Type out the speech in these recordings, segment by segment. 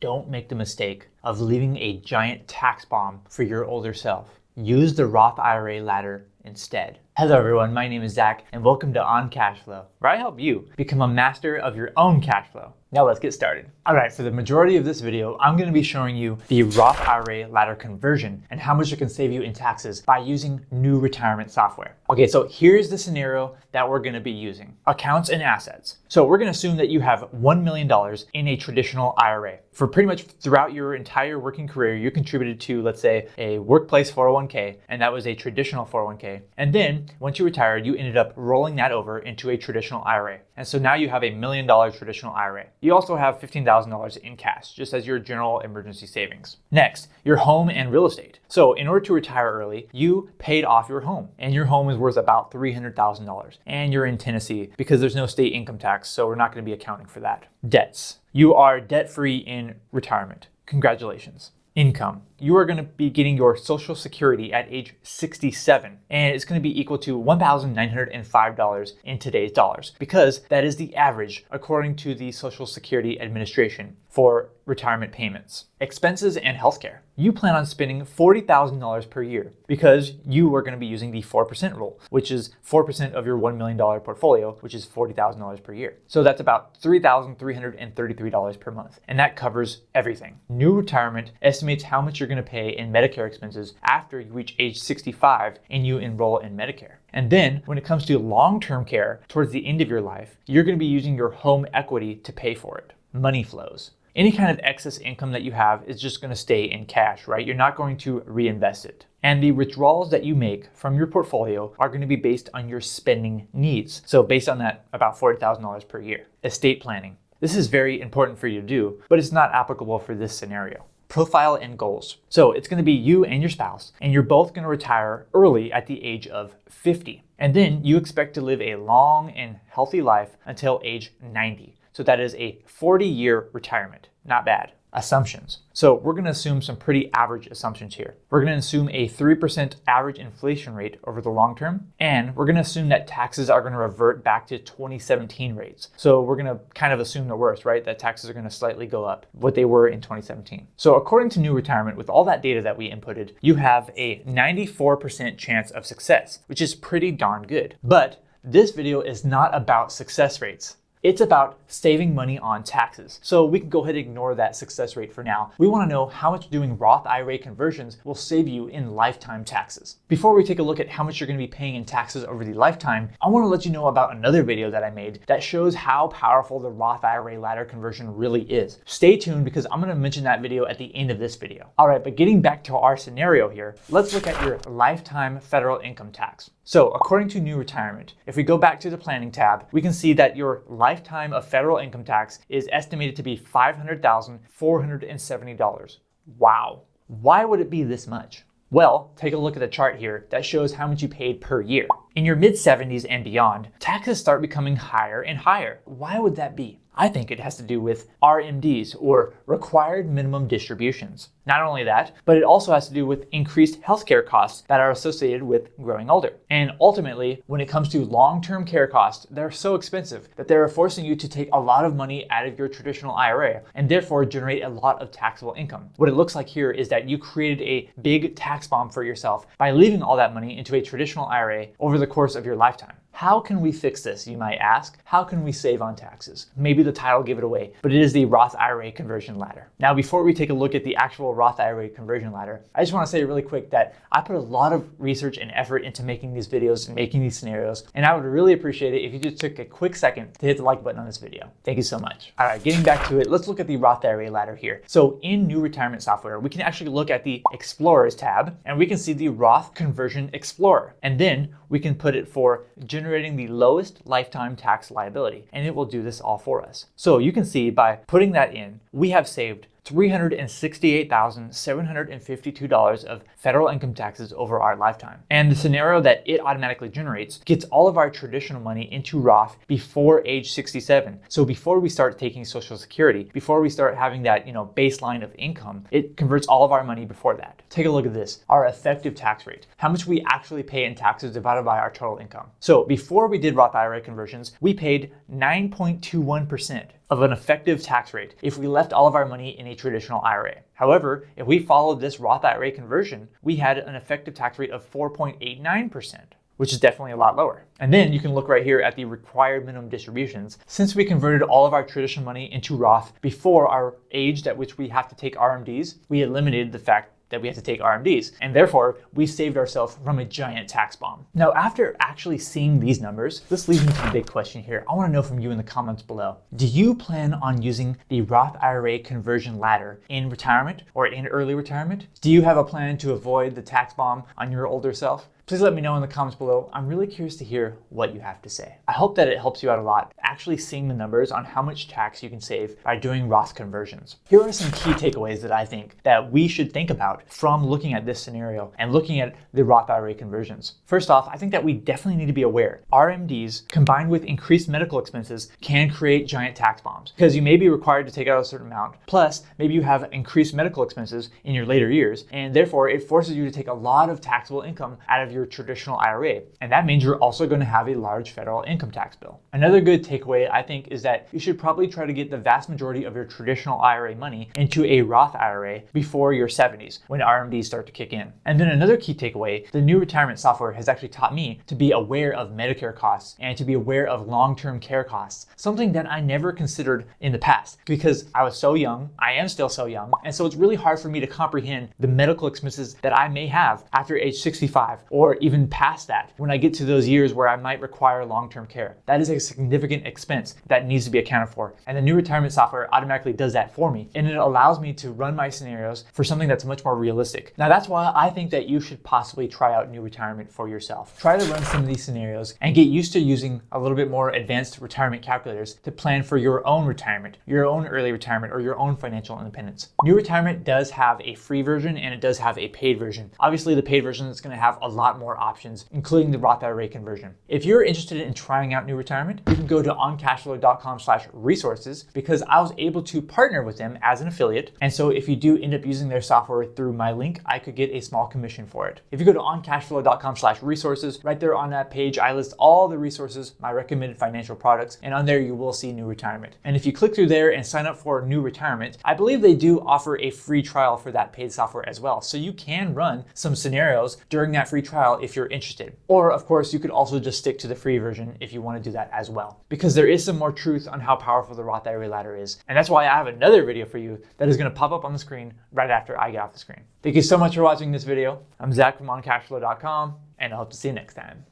Don't make the mistake of leaving a giant tax bomb for your older self. Use the Roth IRA ladder instead. Hello everyone, my name is Zach and welcome to On Cash Flow, where I help you become a master of your own cash flow. Now let's get started. All right, for the majority of this video, I'm gonna be showing you the Roth IRA ladder conversion and how much it can save you in taxes by using new retirement software. Okay, so here's the scenario that we're gonna be using. Accounts and assets. So we're gonna assume that you have $1 million in a traditional IRA. For pretty much throughout your entire working career, you contributed to, let's say, a workplace 401k, and that was a traditional 401k. And then once you retired, you ended up rolling that over into a traditional IRA. And so now you have a $1 million traditional IRA. You also have $15,000 in cash, just as your general emergency savings. Next, your home and real estate. So in order to retire early, you paid off your home, and your home is worth about $300,000. And you're in Tennessee because there's no state income tax, so we're not going to be accounting for that. Debts. You are debt-free in retirement. Congratulations. Income. You are going to be getting your Social Security at age 67, and it's going to be equal to $1,905 in today's dollars, because that is the average according to the Social Security Administration for retirement payments. Expenses and healthcare. You plan on spending $40,000 per year because you are going to be using the 4% rule, which is 4% of your $1 million portfolio, which is $40,000 per year. So that's about $3,333 per month, and that covers everything. New retirement estimates how much you're going to pay in Medicare expenses after you reach age 65 and you enroll in Medicare. And then when it comes to long-term care towards the end of your life, you're going to be using your home equity to pay for it. Money flows. Any kind of excess income that you have is just going to stay in cash, right? You're not going to reinvest it. And the withdrawals that you make from your portfolio are going to be based on your spending needs. So based on that, about $40,000 per year. Estate planning. This is very important for you to do, but it's not applicable for this scenario. Profile and goals. So it's going to be you and your spouse, and you're both going to retire early at the age of 50. And then you expect to live a long and healthy life until age 90. So that is a 40-year retirement. Not bad. Assumptions. So we're going to assume some pretty average assumptions here. We're going to assume a 3% average inflation rate over the long term, and we're going to assume that taxes are going to revert back to 2017 rates. So we're going to kind of assume the worst, right? That taxes are going to slightly go up what they were in 2017. So according to new retirement, with all that data that we inputted, you have a 94% chance of success, which is pretty darn good. But this video is not about success rates. It's about saving money on taxes. So we can go ahead and ignore that success rate for now. We want to know how much doing Roth IRA conversions will save you in lifetime taxes. Before we take a look at how much you're going to be paying in taxes over the lifetime, I want to let you know about another video that I made that shows how powerful the Roth IRA ladder conversion really is. Stay tuned because I'm going to mention that video at the end of this video. All right, but getting back to our scenario here, let's look at your lifetime federal income tax. So according to new retirement, if we go back to the planning tab, we can see that your lifetime of federal income tax is estimated to be $500,470. Wow. Why would it be this much? Well, take a look at the chart here that shows how much you paid per year. In your mid-70s and beyond, taxes start becoming higher and higher. Why would that be? I think it has to do with RMDs, or required minimum distributions. Not only that, but it also has to do with increased healthcare costs that are associated with growing older. And ultimately, when it comes to long-term care costs, they're so expensive that they're forcing you to take a lot of money out of your traditional IRA and therefore generate a lot of taxable income. What it looks like here is that you created a big tax bomb for yourself by leaving all that money into a traditional IRA over the course of your lifetime. How can we fix this, you might ask? How can we save on taxes? Maybe the title gave it away, but it is the Roth IRA conversion ladder. Now, before we take a look at the actual Roth IRA conversion ladder, I just want to say really quick that I put a lot of research and effort into making these videos and making these scenarios, and I would really appreciate it if you just took a quick second to hit the like button on this video. Thank you so much. All right, getting back to it, let's look at the Roth IRA ladder here. So in new retirement software, we can actually look at the Explorers tab, and we can see the Roth Conversion Explorer, and then we can put it for generating the lowest lifetime tax liability, and it will do this all for us. So you can see by putting that in, we have saved $368,752 of federal income taxes over our lifetime. And the scenario that it automatically generates gets all of our traditional money into Roth before age 67. So before we start taking Social Security, before we start having that, baseline of income, it converts all of our money before that. Take a look at this, our effective tax rate, how much we actually pay in taxes divided by our total income. So before we did Roth IRA conversions, we paid 9.21%. of an effective tax rate if we left all of our money in a traditional IRA. However, if we followed this Roth IRA conversion, we had an effective tax rate of 4.89%. Which is definitely a lot lower. And then you can look right here at the required minimum distributions. Since we converted all of our traditional money into Roth before our age at which we have to take RMDs, we eliminated the fact that we have to take RMDs, and therefore we saved ourselves from a giant tax bomb. Now, after actually seeing these numbers, this leads me to the big question here. I wanna know from you in the comments below. Do you plan on using the Roth IRA conversion ladder in retirement or in early retirement? Do you have a plan to avoid the tax bomb on your older self? Please let me know in the comments below. I'm really curious to hear what you have to say. I hope that it helps you out a lot, actually seeing the numbers on how much tax you can save by doing Roth conversions. Here are some key takeaways that I think that we should think about from looking at this scenario and looking at the Roth IRA conversions. First off, I think that we definitely need to be aware RMDs combined with increased medical expenses can create giant tax bombs because you may be required to take out a certain amount. Plus, maybe you have increased medical expenses in your later years, and therefore it forces you to take a lot of taxable income out of your traditional IRA. And that means you're also going to have a large federal income tax bill. Another good takeaway, I think, is that you should probably try to get the vast majority of your traditional IRA money into a Roth IRA before your 70s, when RMDs start to kick in. And then another key takeaway, the new retirement software has actually taught me to be aware of Medicare costs and to be aware of long-term care costs, something that I never considered in the past because I was so young, I am still so young, and so it's really hard for me to comprehend the medical expenses that I may have after age 65 or even past that when I get to those years where I might require long-term care. That is a significant expense that needs to be accounted for. And the new retirement software automatically does that for me. And it allows me to run my scenarios for something that's much more realistic. Now that's why I think that you should possibly try out new retirement for yourself. Try to run some of these scenarios and get used to using a little bit more advanced retirement calculators to plan for your own retirement, your own early retirement, or your own financial independence. New retirement does have a free version and it does have a paid version. Obviously the paid version is going to have a lot more options, including the Roth IRA conversion. If you're interested in trying out new retirement, you can go to oncashflow.com/resources because I was able to partner with them as an affiliate. And so if you do end up using their software through my link, I could get a small commission for it. If you go to oncashflow.com/resources, right there on that page, I list all the resources, my recommended financial products, and on there you will see new retirement. And if you click through there and sign up for new retirement, I believe they do offer a free trial for that paid software as well. So you can run some scenarios during that free trial if you're interested. Or of course, you could also just stick to the free version if you want to do that as well. Because there is some more truth on how powerful the Roth IRA ladder is. And that's why I have another video for you that is going to pop up on the screen right after I get off the screen. Thank you so much for watching this video. I'm Zach from oncashflow.com, and I hope to see you next time.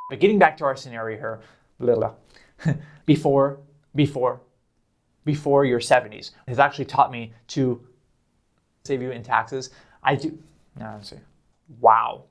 But getting back to our scenario here, before your 70s has actually taught me to save you in taxes. Wow.